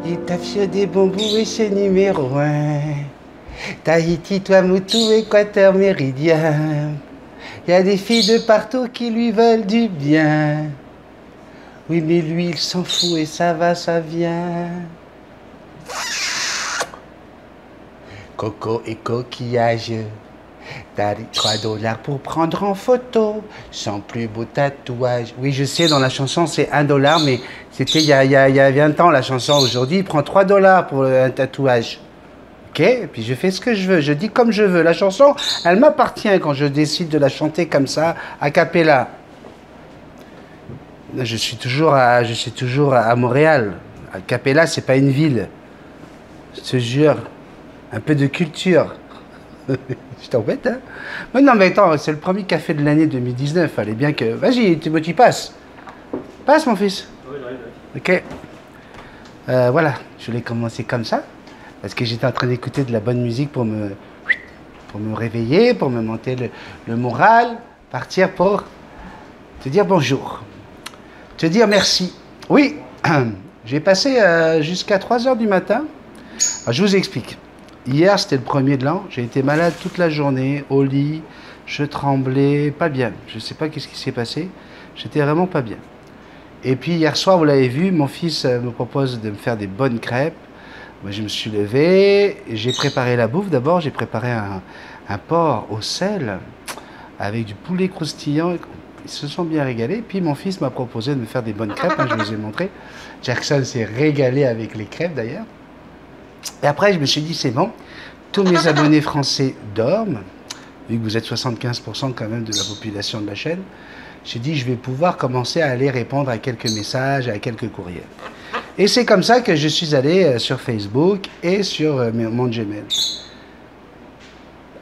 Il tape des bambous et c'est numéro 1. Tahiti, Tuamotu, Équateur, Méridien. Il y a des filles de partout qui lui veulent du bien. Oui, mais lui, il s'en fout et ça va, ça vient. Coco et coquillage. T'as 3 dollars pour prendre en photo. Son plus beau tatouage. Oui, je sais, dans la chanson, c'est 1 dollar, mais c'était il y a 20 ans, la chanson. Aujourd'hui, il prend 3 dollars pour un tatouage. Ok, et puis je fais ce que je veux, je dis comme je veux. La chanson, elle m'appartient quand je décide de la chanter comme ça, a cappella. Je suis toujours à Montréal. A cappella, c'est pas une ville. Je te jure. Un peu de culture. Je t'embête, hein? Mais non, mais attends, c'est le premier café de l'année 2019. Fallait bien que... Vas-y, tu passes. Passe, mon fils. Oui, j'arrive. Ok. Voilà, je voulais commencer comme ça. Parce que j'étais en train d'écouter de la bonne musique pour me réveiller, pour me monter le moral, partir pour te dire bonjour, te dire merci. Oui, j'ai passé jusqu'à 3 heures du matin. Alors, je vous explique. Hier, c'était le 1er de l'an. J'ai été malade toute la journée, au lit. Je tremblais, pas bien. Je ne sais pas qu'est-ce qui s'est passé. J'étais vraiment pas bien. Et puis hier soir, vous l'avez vu, mon fils me propose de me faire des bonnes crêpes. Moi, je me suis levé, j'ai préparé la bouffe. D'abord, j'ai préparé un porc au sel avec du poulet croustillant. Ils se sont bien régalés. Puis mon fils m'a proposé de me faire des bonnes crêpes. Hein, je vous ai montré. Jackson s'est régalé avec les crêpes d'ailleurs. Et après, je me suis dit, c'est bon. Tous mes abonnés français dorment. Vu que vous êtes 75% quand même de la population de la chaîne. J'ai dit, je vais pouvoir commencer à aller répondre à quelques messages, à quelques courriels. Et c'est comme ça que je suis allé sur Facebook et sur mon Gmail.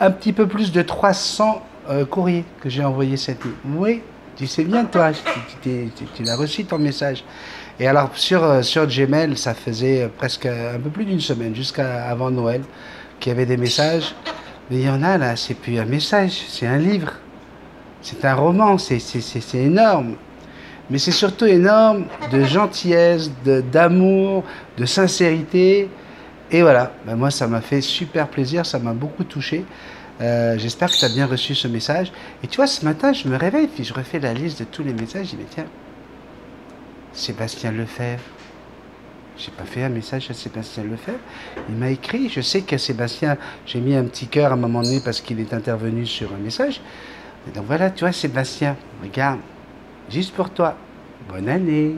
Un petit peu plus de 300 courriers que j'ai envoyés cette nuit. Oui, tu sais bien toi, tu l'as reçu ton message. Et alors sur Gmail, ça faisait presque un peu plus d'une semaine, jusqu'à avant Noël, qu'il y avait des messages. Mais il y en a là, c'est plus un message, c'est un livre. C'est un roman, c'est énorme. Mais c'est surtout énorme de gentillesse, d'amour, de sincérité. Et voilà, ben moi ça m'a fait super plaisir, ça m'a beaucoup touché. J'espère que tu as bien reçu ce message. Et tu vois, ce matin, je me réveille, puis je refais la liste de tous les messages. Je dis, mais tiens, Sébastien Lefebvre. J'ai pas fait un message à Sébastien Lefebvre. Il m'a écrit. Je sais que Sébastien, j'ai mis un petit cœur à un moment donné parce qu'il est intervenu sur un message. Et donc voilà, tu vois, Sébastien, regarde, juste pour toi, bonne année.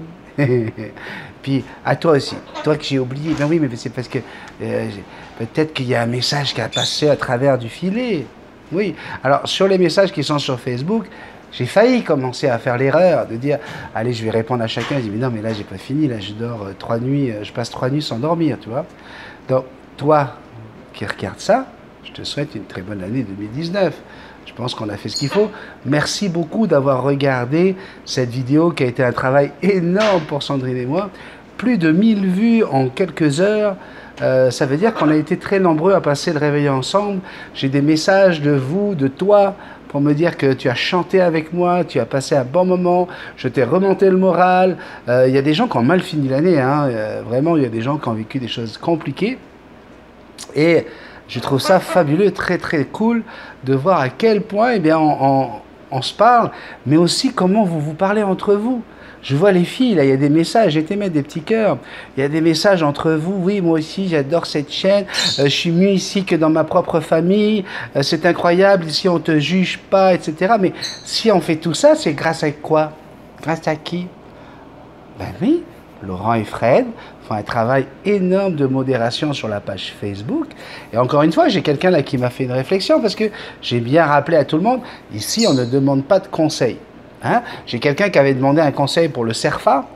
Puis à toi aussi, toi que j'ai oublié. Ben oui, mais c'est parce que peut-être qu'il y a un message qui a passé à travers du filet. Oui. Alors sur les messages qui sont sur Facebook, j'ai failli commencer à faire l'erreur de dire, allez, je vais répondre à chacun. Je dis, mais non, mais là, j'ai pas fini. Là, je dors 3 nuits, je passe 3 nuits sans dormir, tu vois. Donc, toi qui regardes ça, je te souhaite une très bonne année 2019. Je pense qu'on a fait ce qu'il faut. Merci beaucoup d'avoir regardé cette vidéo qui a été un travail énorme pour Sandrine et moi. Plus de 1000 vues en quelques heures. Ça veut dire qu'on a été très nombreux à passer le réveil ensemble. J'ai des messages de vous, de toi, pour me dire que tu as chanté avec moi, tu as passé un bon moment, je t'ai remonté le moral. Il y a des gens qui ont mal fini l'année, hein. Vraiment, il y a des gens qui ont vécu des choses compliquées. Et je trouve ça fabuleux, très très cool de voir à quel point eh bien, on se parle, mais aussi comment vous vous parlez entre vous. Je vois les filles, là, il y a des messages, j'ai été mettre des petits cœurs. Il y a des messages entre vous, oui, moi aussi, j'adore cette chaîne, je suis mieux ici que dans ma propre famille, c'est incroyable, ici on ne te juge pas, etc. Mais si on fait tout ça, c'est grâce à quoi? Grâce à qui? Ben oui, Laurent et Fred font un travail énorme de modération sur la page Facebook. Et encore une fois, j'ai quelqu'un là qui m'a fait une réflexion parce que j'ai bien rappelé à tout le monde, ici on ne demande pas de conseils. Hein? J'ai quelqu'un qui avait demandé un conseil pour le CERFA,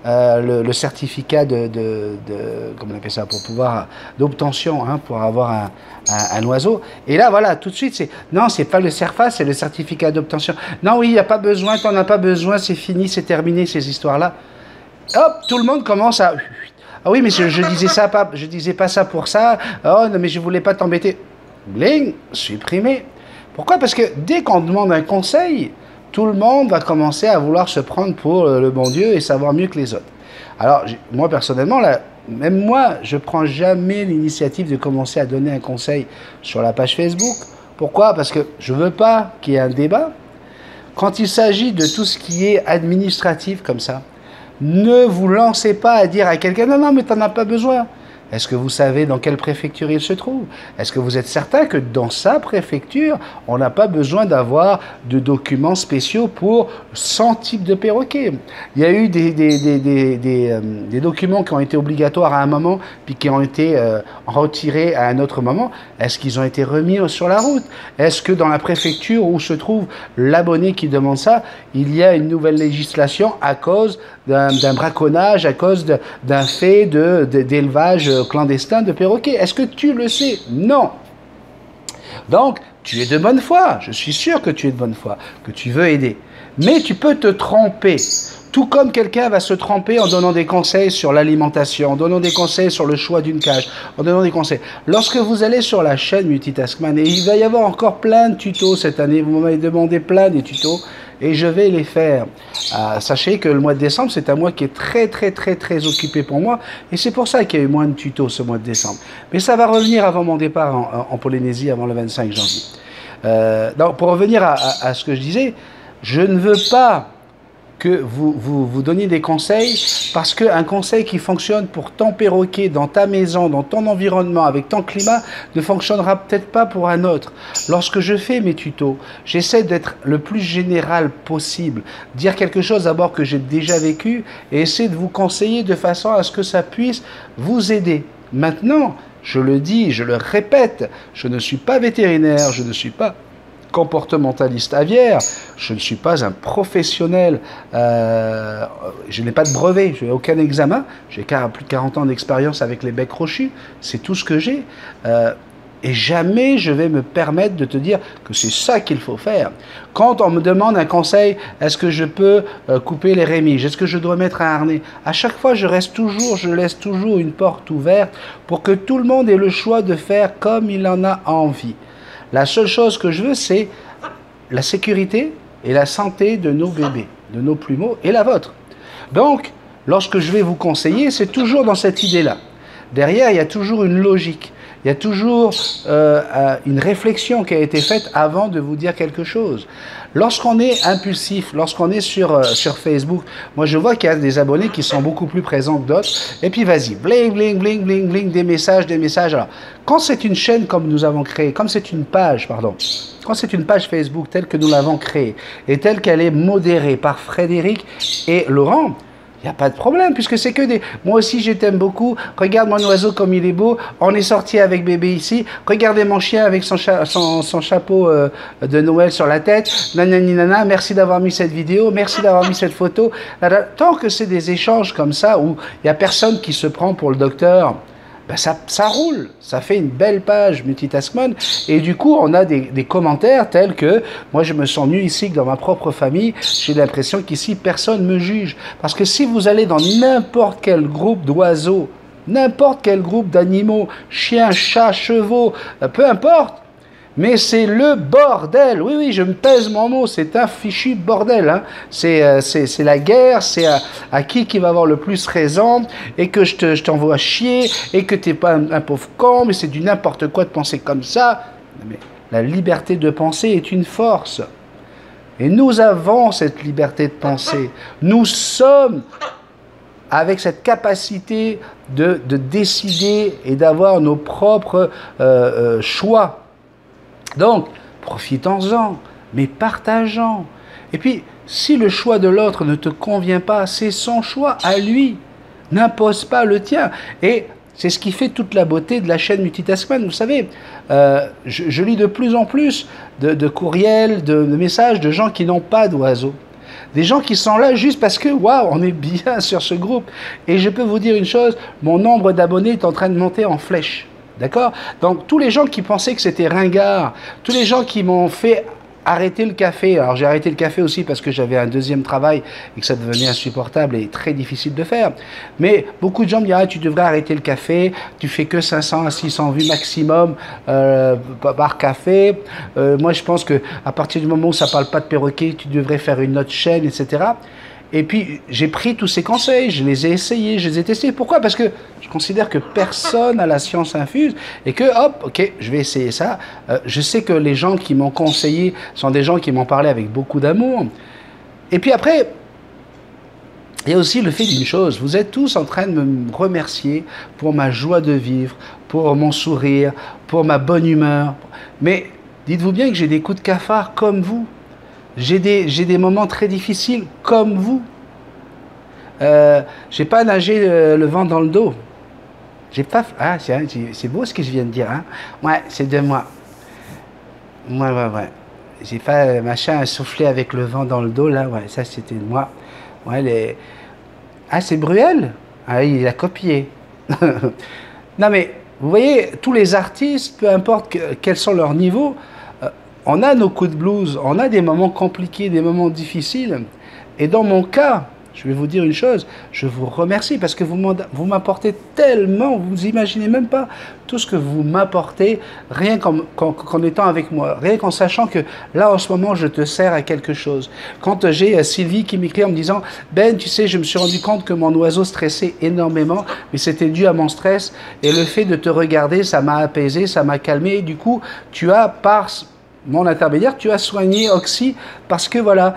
le certificat comment on appelle ça, pour pouvoir, d'obtention, hein, pour avoir un oiseau. Et là, voilà, tout de suite, non, c'est pas le CERFA, c'est le certificat d'obtention. Non, oui, il n'y a pas besoin, t'en as pas besoin, c'est fini, c'est terminé, ces histoires-là. Hop, tout le monde commence à... Ah oui, mais je disais ça, je disais pas ça pour ça. Oh, non, mais je voulais pas t'embêter. Bling, supprimé. Pourquoi? Parce que dès qu'on demande un conseil, tout le monde va commencer à vouloir se prendre pour le bon Dieu et savoir mieux que les autres. Alors, moi, personnellement, là, même moi, je prends jamais l'initiative de commencer à donner un conseil sur la page Facebook. Pourquoi? Parce que je veux pas qu'il y ait un débat. Quand il s'agit de tout ce qui est administratif comme ça, ne vous lancez pas à dire à quelqu'un « Non, non, mais tu n'en as pas besoin ». Est-ce que vous savez dans quelle préfecture il se trouve? Est-ce que vous êtes certain que dans sa préfecture, on n'a pas besoin d'avoir de documents spéciaux pour 100 types de perroquets? Il y a eu des documents qui ont été obligatoires à un moment, puis qui ont été retirés à un autre moment. Est-ce qu'ils ont été remis sur la route? Est-ce que dans la préfecture où se trouve l'abonné qui demande ça, il y a une nouvelle législation à cause d'un braconnage, à cause d'un fait d'élevage clandestin de perroquets? Est-ce que tu le sais? Non. Donc, tu es de bonne foi. Je suis sûr que tu es de bonne foi, que tu veux aider. Mais tu peux te tromper. Tout comme quelqu'un va se tromper en donnant des conseils sur l'alimentation, en donnant des conseils sur le choix d'une cage, en donnant des conseils. Lorsque vous allez sur la chaîne Multitaskman, et il va y avoir encore plein de tutos cette année, vous m'avez demandé plein de tutos, et je vais les faire. Sachez que le mois de décembre, c'est un mois qui est très occupé pour moi, et c'est pour ça qu'il y a eu moins de tutos ce mois de décembre. Mais ça va revenir avant mon départ en Polynésie, avant le 25 janvier. Donc, pour revenir à ce que je disais, je ne veux pas que vous donniez des conseils, parce qu'un conseil qui fonctionne pour ton perroquet, dans ta maison, dans ton environnement, avec ton climat, ne fonctionnera peut-être pas pour un autre. Lorsque je fais mes tutos, j'essaie d'être le plus général possible, dire quelque chose d'abord que j'ai déjà vécu, et essayer de vous conseiller de façon à ce que ça puisse vous aider. Maintenant, je le dis, je le répète, je ne suis pas vétérinaire, je ne suis pas comportementaliste aviaire, je ne suis pas un professionnel, je n'ai pas de brevet, je n'ai aucun examen, j'ai plus de 40 ans d'expérience avec les becs crochus, c'est tout ce que j'ai, et jamais je vais me permettre de te dire que c'est ça qu'il faut faire. Quand on me demande un conseil, est-ce que je peux couper les rémiges, est-ce que je dois mettre un harnais, à chaque fois je laisse toujours une porte ouverte pour que tout le monde ait le choix de faire comme il en a envie. La seule chose que je veux, c'est la sécurité et la santé de nos bébés, de nos plumeaux et la vôtre. Donc, lorsque je vais vous conseiller, c'est toujours dans cette idée-là. Derrière, il y a toujours une logique. Il y a toujours une réflexion qui a été faite avant de vous dire quelque chose. Lorsqu'on est impulsif, lorsqu'on est sur Facebook, moi je vois qu'il y a des abonnés qui sont beaucoup plus présents que d'autres. Et puis vas-y, bling, bling, bling, bling, bling, des messages. Alors, quand c'est une chaîne comme nous avons créé, comme c'est une page, pardon, quand c'est une page Facebook telle que nous l'avons créée, et telle qu'elle est modérée par Frédéric et Laurent, il n'y a pas de problème, puisque c'est que des... Moi aussi, je t'aime beaucoup. Regarde mon oiseau comme il est beau. On est sorti avec bébé ici. Regardez mon chien avec son chapeau de Noël sur la tête. Nanani nana, merci d'avoir mis cette vidéo. Merci d'avoir mis cette photo. Tant que c'est des échanges comme ça, où il n'y a personne qui se prend pour le docteur, ben ça roule, ça fait une belle page Multitaskman, et du coup on a des commentaires tels que moi je me sens mieux ici que dans ma propre famille, j'ai l'impression qu'ici personne me juge, parce que si vous allez dans n'importe quel groupe d'oiseaux, n'importe quel groupe d'animaux, chiens, chats, chevaux, peu importe, mais c'est le bordel. Oui, oui, je me pèse mon mot, c'est un fichu bordel. Hein. C'est la guerre, c'est à qui va avoir le plus raison, et que je t'envoie chier, et que t'es pas un pauvre con, mais c'est du n'importe quoi de penser comme ça. Mais la liberté de penser est une force. Et nous avons cette liberté de penser. Nous sommes avec cette capacité de décider et d'avoir nos propres choix. Donc, profitons-en, mais partageons. Et puis, si le choix de l'autre ne te convient pas, c'est son choix à lui. N'impose pas le tien. Et c'est ce qui fait toute la beauté de la chaîne Multitaskman. Vous savez, je lis de plus en plus de courriels, de messages de gens qui n'ont pas d'oiseaux. Des gens qui sont là juste parce que, waouh, on est bien sur ce groupe. Et je peux vous dire une chose, mon nombre d'abonnés est en train de monter en flèche. D'accord? Donc, tous les gens qui pensaient que c'était ringard, tous les gens qui m'ont fait arrêter le café, alors j'ai arrêté le café aussi parce que j'avais un deuxième travail et que ça devenait insupportable et très difficile de faire, mais beaucoup de gens me disent ah, tu devrais arrêter le café, tu fais que 500 à 600 vues maximum par café, moi je pense que à partir du moment où ça parle pas de perroquet, tu devrais faire une autre chaîne, etc. Et puis, j'ai pris tous ces conseils, je les ai essayés, je les ai testés. Pourquoi? Parce que je considère que personne n'a la science infuse et que, hop, ok, je vais essayer ça. Je sais que les gens qui m'ont conseillé sont des gens qui m'ont parlé avec beaucoup d'amour. Et puis après, il y a aussi le fait d'une chose, vous êtes tous en train de me remercier pour ma joie de vivre, pour mon sourire, pour ma bonne humeur. Mais dites-vous bien que j'ai des coups de cafard comme vous. J'ai des moments très difficiles comme vous. J'ai pas nagé le vent dans le dos. J'ai pas... Ah, c'est beau ce que je viens de dire. Hein? Ouais, c'est de moi. Ouais. J'ai pas machin à souffler avec le vent dans le dos, là. Ouais, ça, c'était de moi. Ouais, Ah, c'est Bruel? Ah, il a copié. Non, mais, vous voyez, tous les artistes, peu importe quels sont leurs niveaux, on a nos coups de blues, on a des moments compliqués, des moments difficiles. Et dans mon cas, je vais vous dire une chose, je vous remercie parce que vous m'apportez tellement, vous imaginez même pas tout ce que vous m'apportez, rien qu'en étant avec moi, rien qu'en sachant que là, en ce moment, je te sers à quelque chose. Quand j'ai Sylvie qui m'écrit en me disant « Ben, tu sais, je me suis rendu compte que mon oiseau stressait énormément, mais c'était dû à mon stress, et le fait de te regarder, ça m'a apaisé, ça m'a calmé, et du coup, tu as, par mon intermédiaire, tu as soigné Oxy parce que voilà,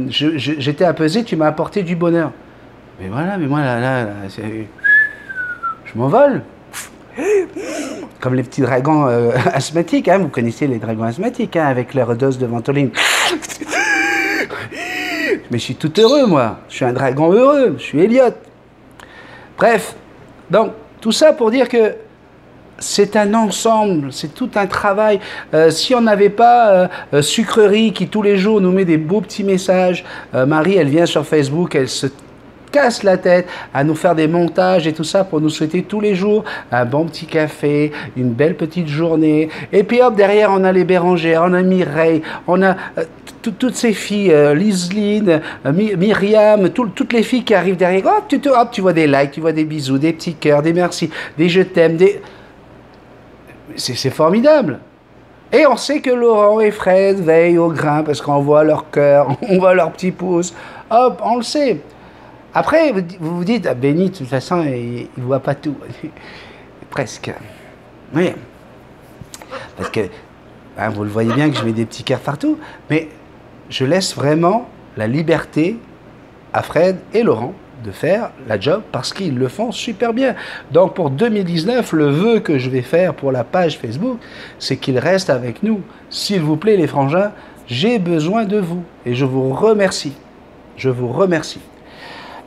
j'étais apaisé, tu m'as apporté du bonheur. Mais voilà, mais moi là je m'envole. Comme les petits dragons asthmatiques, hein, vous connaissez les dragons asthmatiques, hein, avec leur dose de ventoline. Mais je suis tout heureux, moi. Je suis un dragon heureux, je suis Elliot. Bref, donc tout ça pour dire que c'est un ensemble, c'est tout un travail. Si on n'avait pas Sucrerie qui tous les jours nous met des beaux petits messages, Marie, elle vient sur Facebook, elle se casse la tête à nous faire des montages et tout ça pour nous souhaiter tous les jours un bon petit café, une belle petite journée. Et puis hop, derrière, on a les Bérangères, on a Mireille, on a toutes ces filles, Liseline, Myriam, toutes les filles qui arrivent derrière. Hop, tu vois des likes, tu vois des bisous, des petits cœurs, des merci, des je t'aime, des... C'est formidable. Et on sait que Laurent et Fred veillent au grain parce qu'on voit leur cœur, on voit leurs petits pouces. Hop, on le sait. Après, vous vous dites, ah, Benny, de toute façon, il ne voit pas tout. Presque. Oui. Parce que, hein, vous le voyez bien que je mets des petits cœurs partout, mais je laisse vraiment la liberté à Fred et Laurent de faire la job parce qu'ils le font super bien. Donc pour 2019, le vœu que je vais faire pour la page Facebook, c'est qu'ils restent avec nous. S'il vous plaît les frangins, j'ai besoin de vous et je vous remercie. Je vous remercie.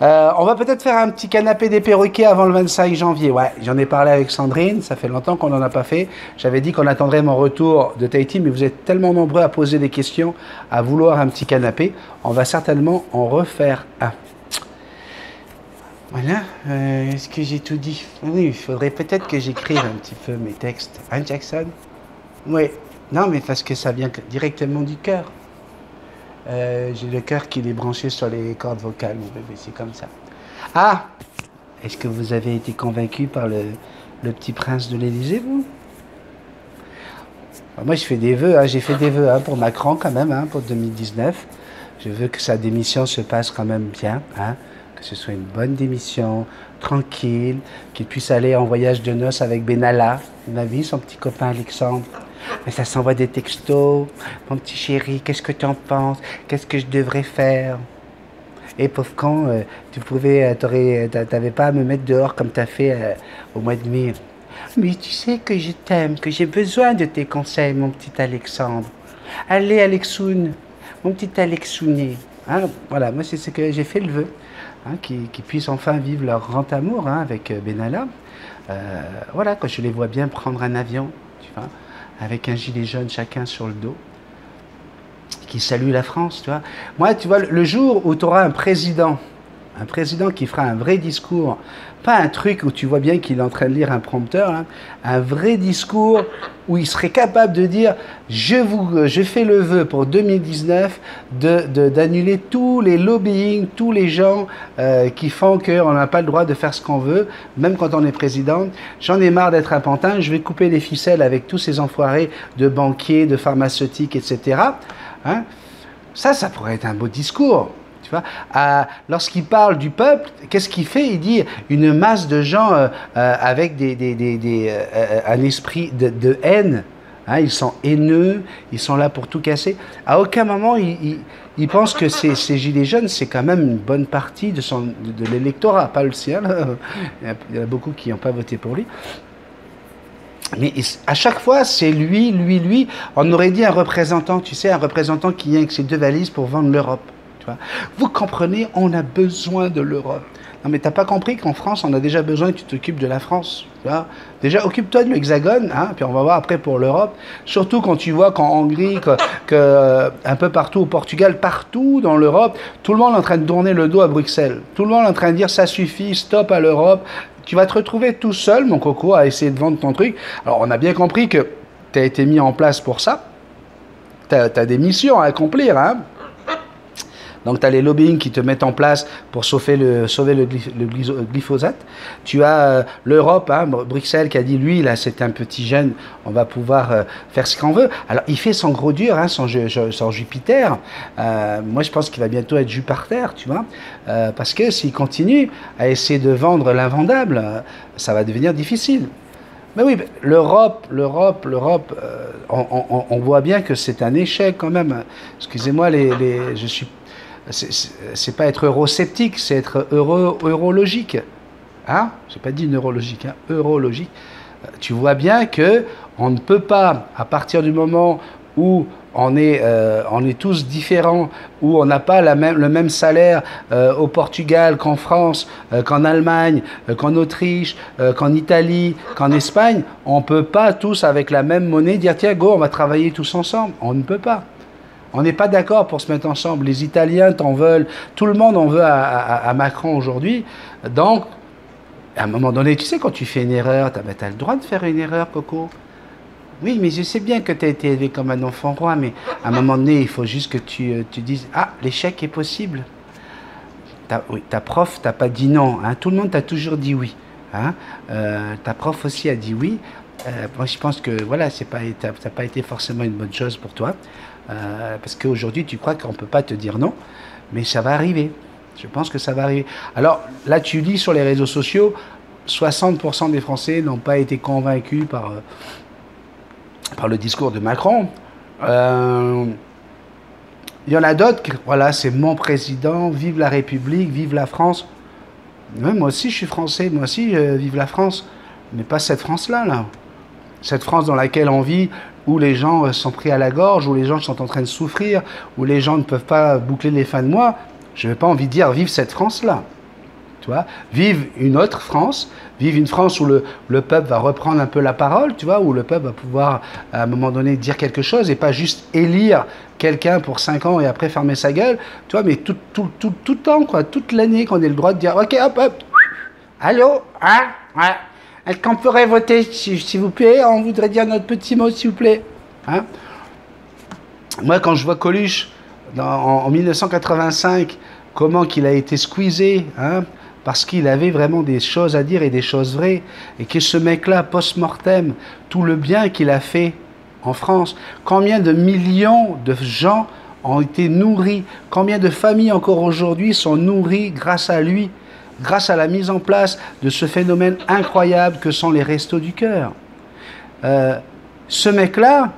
On va peut-être faire un petit canapé des perroquets avant le 25 janvier. Ouais, j'en ai parlé avec Sandrine, ça fait longtemps qu'on n'en a pas fait. J'avais dit qu'on attendrait mon retour de Tahiti, mais vous êtes tellement nombreux à poser des questions, à vouloir un petit canapé. On va certainement en refaire un. Voilà, est-ce que j'ai tout dit? Oui, il faudrait peut-être que j'écrive un petit peu mes textes. Hein, Jackson? Oui. Non, mais parce que ça vient directement du cœur. J'ai le cœur qui est branché sur les cordes vocales, mon bébé, c'est comme ça. Ah! Est-ce que vous avez été convaincu par le petit prince de l'Élysée, vous? Alors moi, je fais des vœux, hein, j'ai fait des vœux hein, pour Macron quand même, hein, pour 2019. Je veux que sa démission se passe quand même bien, hein. Que ce soit une bonne démission, tranquille, qu'il puisse aller en voyage de noces avec Benalla, vous avez vu son petit copain Alexandre. Mais ça s'envoie des textos, mon petit chéri, qu'est-ce que tu en penses? Qu'est-ce que je devrais faire? Et pauvre con, t'avais pas à me mettre dehors comme t'as fait au mois de mai. Mais tu sais que je t'aime, que j'ai besoin de tes conseils, mon petit Alexandre. Allez Alexoun, mon petit Alexounet. Hein, voilà, moi c'est ce que j'ai fait le vœu. Hein, qu'ils puissent enfin vivre leur grand amour hein, avec Benalla. Voilà, quand je les vois bien prendre un avion, tu vois, avec un gilet jaune chacun sur le dos, qui salue la France, tu vois. Moi, tu vois, le jour où tu auras un président qui fera un vrai discours, pas un truc où tu vois bien qu'il est en train de lire un prompteur, hein, un vrai discours où il serait capable de dire je fais le vœu pour 2019 d'annuler tous les lobbying, tous les gens qui font qu'on n'a pas le droit de faire ce qu'on veut, même quand on est président. J'en ai marre d'être un pantin, je vais couper les ficelles avec tous ces enfoirés de banquiers, de pharmaceutiques, etc. Hein. Ça pourrait être un beau discours. Tu vois, lorsqu'il parle du peuple, qu'est-ce qu'il fait? Il dit une masse de gens avec un esprit de haine. Hein, ils sont haineux, ils sont là pour tout casser. À aucun moment, il pense que ces gilets jaunes, c'est quand même une bonne partie de l'électorat, pas le sien. Là. Il y en a beaucoup qui n'ont pas voté pour lui. Mais à chaque fois, c'est lui. On aurait dit un représentant, tu sais, un représentant qui vient avec ses 2 valises pour vendre l'Europe. Tu vois. Vous comprenez, on a besoin de l'Europe. Non, mais t'as pas compris qu'en France, on a déjà besoin que tu t'occupes de la France. Tu vois. Déjà, occupe-toi de l'Hexagone, hein, puis on va voir après pour l'Europe. Surtout quand tu vois qu'en Hongrie, un peu partout au Portugal, partout dans l'Europe, tout le monde est en train de tourner le dos à Bruxelles. Tout le monde est en train de dire ça suffit, stop à l'Europe. Tu vas te retrouver tout seul, mon coco, à essayer de vendre ton truc. Alors, on a bien compris que tu as été mis en place pour ça. Tu as des missions à accomplir, hein. Donc, tu as les lobbying qui te mettent en place pour sauver le glyphosate. Tu as l'Europe, hein, Bruxelles, qui a dit, lui, là, c'est un petit jeune, on va pouvoir faire ce qu'on veut. Alors, il fait son gros dur, hein, son Jupiter. Moi, je pense qu'il va bientôt être Jupiter, tu vois. Parce que s'il continue à essayer de vendre l'invendable, ça va devenir difficile. Mais oui, l'Europe, on voit bien que c'est un échec quand même. Excusez-moi, je suis... C'est pas être eurosceptique, c'est être eurologique. Hein? J'ai pas dit neurologique, hein? Eurologique. Tu vois bien que on ne peut pas, à partir du moment où on est tous différents, où on n'a pas le même salaire au Portugal qu'en France, qu'en Allemagne, qu'en Autriche, qu'en Italie, qu'en Espagne, on ne peut pas tous avec la même monnaie dire tiens go, on va travailler tous ensemble. On ne peut pas. On n'est pas d'accord pour se mettre ensemble. Les Italiens t'en veulent. Tout le monde en veut à Macron aujourd'hui. Donc, à un moment donné, tu sais, quand tu fais une erreur, tu as le droit de faire une erreur, Coco. Oui, mais je sais bien que tu as été élevé comme un enfant roi, mais à un moment donné, il faut juste que tu dises « Ah, l'échec est possible ». Oui, ta prof t'a pas dit non. Hein. Tout le monde t'a toujours dit oui. Hein. Ta prof aussi a dit oui. Moi, je pense que voilà, ça n'a pas été forcément une bonne chose pour toi. Parce qu'aujourd'hui, tu crois qu'on ne peut pas te dire non, mais ça va arriver. Je pense que ça va arriver. Alors, là, tu lis sur les réseaux sociaux, 60% des Français n'ont pas été convaincus par le discours de Macron. Il y en a d'autres qui, voilà, c'est mon président, vive la République, vive la France. Ouais, moi aussi, je suis français, moi aussi, vive la France. Mais pas cette France-là, là. Cette France dans laquelle on vit, où les gens sont pris à la gorge, où les gens sont en train de souffrir, où les gens ne peuvent pas boucler les fins de mois. Je n'ai pas envie de dire vive cette France-là. Tu vois, vive une autre France, vive une France où le peuple va reprendre un peu la parole, tu vois, où le peuple va pouvoir à un moment donné dire quelque chose et pas juste élire quelqu'un pour 5 ans et après fermer sa gueule, tu vois, mais tout le temps, quoi, toute l'année qu'on ait le droit de dire ok, hop, allô, hein, ouais. Est-ce qu'on pourrait voter, s'il vous plaît? On voudrait dire notre petit mot, s'il vous plaît. Hein? Moi, quand je vois Coluche, en 1985, comment qu'il a été squeezé, hein, parce qu'il avait vraiment des choses à dire et des choses vraies, et que ce mec-là, post-mortem, tout le bien qu'il a fait en France, combien de millions de gens ont été nourris, combien de familles encore aujourd'hui sont nourries grâce à lui, grâce à la mise en place de ce phénomène incroyable que sont les restos du cœur. Ce mec-là,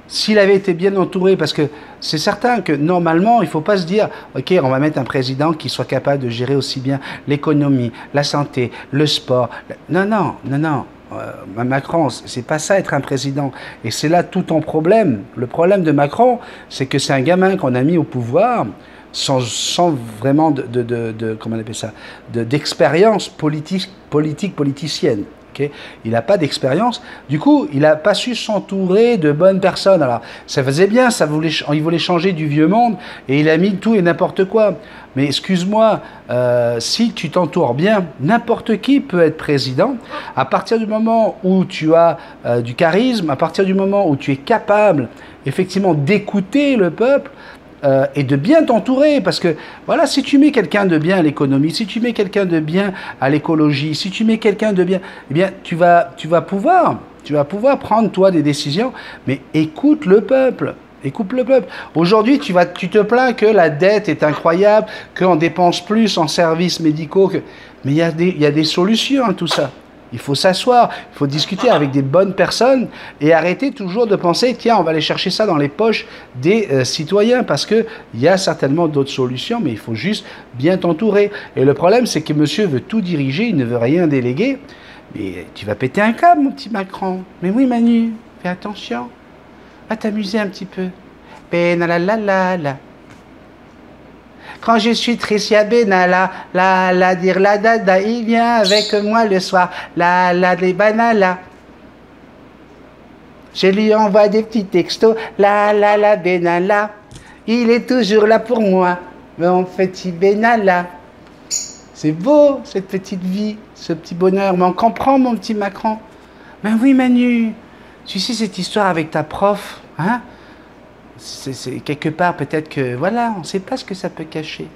s'il avait été bien entouré, parce que c'est certain que normalement, il ne faut pas se dire « Ok, on va mettre un président qui soit capable de gérer aussi bien l'économie, la santé, le sport. » Non. Macron, c'est pas ça être un président. Et c'est là tout ton problème. Le problème de Macron, c'est que c'est un gamin qu'on a mis au pouvoir sans vraiment comment on appelle ça, d'expérience politicienne. Okay, il n'a pas d'expérience. Du coup, il n'a pas su s'entourer de bonnes personnes. Alors, ça faisait bien, il voulait changer du vieux monde et il a mis tout et n'importe quoi. Mais excuse-moi, si tu t'entoures bien, n'importe qui peut être président. À partir du moment où tu as du charisme, à partir du moment où tu es capable, effectivement, d'écouter le peuple, et de bien t'entourer, parce que voilà, si tu mets quelqu'un de bien à l'économie, si tu mets quelqu'un de bien à l'écologie, si tu mets quelqu'un de bien, eh bien tu vas pouvoir prendre toi des décisions, mais écoute le peuple, et coupe le peuple. Aujourd'hui, tu te plains que la dette est incroyable, qu'on dépense plus en services médicaux. Mais il y a des solutions à tout ça. Il faut s'asseoir, il faut discuter avec des bonnes personnes et arrêter toujours de penser, tiens, on va aller chercher ça dans les poches des citoyens parce qu'il y a certainement d'autres solutions, mais il faut juste bien t'entourer. Et le problème, c'est que monsieur veut tout diriger, il ne veut rien déléguer. Mais tu vas péter un câble, mon petit Macron. Mais oui, Manu, fais attention. Va t'amuser un petit peu. Benalalalala. Quand je suis triste, y'a Benalla, la dire la dada, il vient avec moi le soir, la les banalas. Je lui envoie des petits textos, la Benalla, il est toujours là pour moi, mon petit Benalla. C'est beau, cette petite vie, ce petit bonheur, mais on comprend, mon petit Macron. Ben oui, Manu, tu sais cette histoire avec ta prof, hein? C'est quelque part, peut-être que, voilà, on ne sait pas ce que ça peut cacher.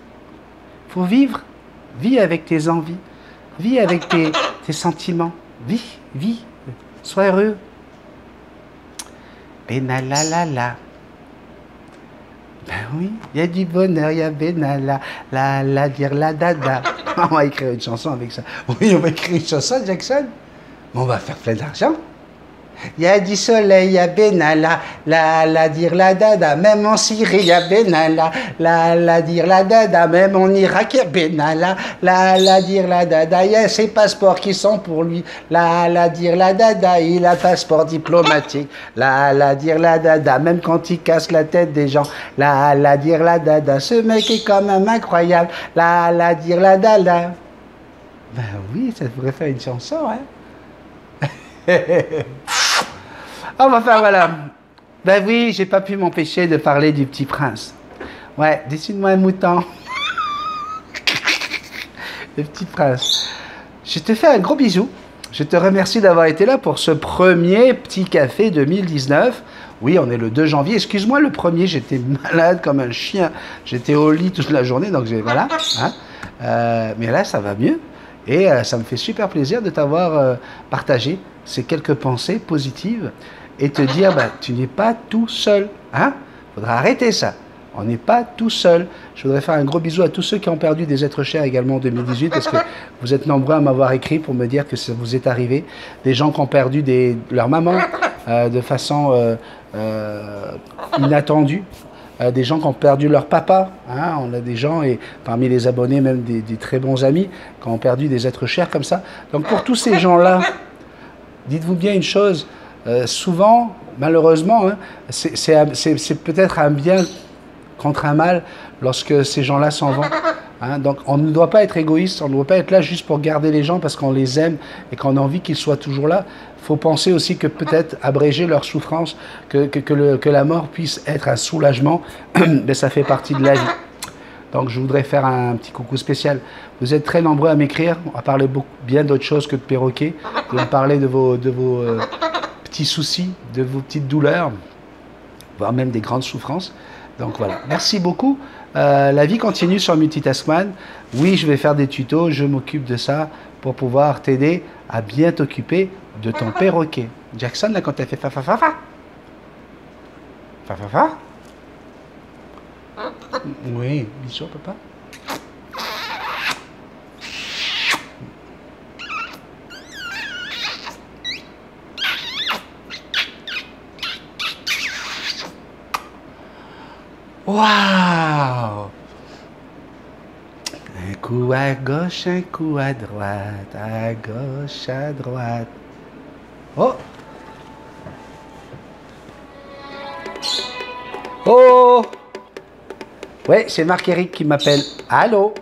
Il faut vivre. Vis avec tes envies. Vis avec tes sentiments. Vis. Sois heureux. Benalla. Ben oui, il y a du bonheur, il y a Benalla. La dire la dada. On va écrire une chanson avec ça. Oui, on va écrire une chanson, Jackson. On va faire plein d'argent. Il y a du soleil, il y a Benalla, la dire la dada, même en Syrie, il y a Benalla, la dire la dada, même en Irak, il y a Benalla, la dire la dada, il y a ses passeports qui sont pour lui, la dire la dada, il a passeport diplomatique, la dire la dada, même quand il casse la tête des gens, la dire la dada, ce mec est quand même incroyable, la dire la dada. Ben oui, ça pourrait faire une chanson, hein. On va faire, voilà. Ben oui, j'ai pas pu m'empêcher de parler du Petit Prince. Ouais, dessine-moi un mouton. Le Petit Prince. Je te fais un gros bisou. Je te remercie d'avoir été là pour ce premier Petit Café 2019. Oui, on est le 2 janvier. Excuse-moi, le premier, j'étais malade comme un chien. J'étais au lit toute la journée, donc voilà. Hein. Mais là, ça va mieux. Et ça me fait super plaisir de t'avoir partagé ces quelques pensées positives et te dire, bah, tu n'es pas tout seul. Hein? Faudra arrêter ça. On n'est pas tout seul. Je voudrais faire un gros bisou à tous ceux qui ont perdu des êtres chers également en 2018, parce que vous êtes nombreux à m'avoir écrit pour me dire que ça vous est arrivé. Des gens qui ont perdu leur maman de façon inattendue. Des gens qui ont perdu leur papa. Hein? On a des gens, et parmi les abonnés, même des très bons amis, qui ont perdu des êtres chers comme ça. Donc pour tous ces gens-là, dites-vous bien une chose, souvent, malheureusement, hein, c'est peut-être un bien contre un mal lorsque ces gens-là s'en vont. Hein? Donc on ne doit pas être égoïste, on ne doit pas être là juste pour garder les gens parce qu'on les aime et qu'on a envie qu'ils soient toujours là. Il faut penser aussi que peut-être abréger leur souffrance, que la mort puisse être un soulagement, mais ça fait partie de la vie. Donc je voudrais faire un petit coucou spécial. Vous êtes très nombreux à m'écrire, on va parler bien d'autres choses que de perroquets. Vous allez parler de vos petits soucis, de vos petites douleurs, voire même des grandes souffrances. Donc voilà, merci beaucoup. La vie continue sur Multitaskman. Oui, je vais faire des tutos, je m'occupe de ça pour pouvoir t'aider à bien t'occuper de ton perroquet. Jackson, là, quand tu as fait fa. Oui, bisous, papa. Waouh! Un coup à gauche, un coup à droite, à gauche, à droite. Oh! Oh! Ouais, c'est Marc-Éric qui m'appelle. Allô?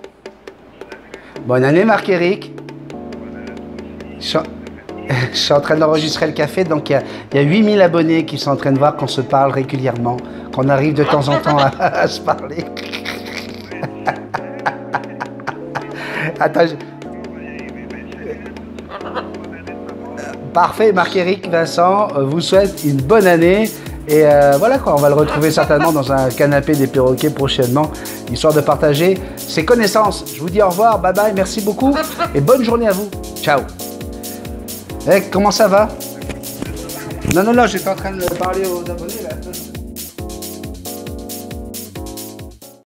Bonne année, Marc-Éric. Je suis en train d'enregistrer le café, donc il y a 8000 abonnés qui sont en train de voir qu'on se parle régulièrement, qu'on arrive de temps en temps à se parler. Attends. Parfait, Marc-Éric, Vincent, vous souhaite une bonne année. Et voilà quoi, on va le retrouver certainement dans un canapé des perroquets prochainement, histoire de partager ses connaissances. Je vous dis au revoir, bye bye, merci beaucoup et bonne journée à vous. Ciao. Comment ça va? Non, j'étais en train de parler aux abonnés.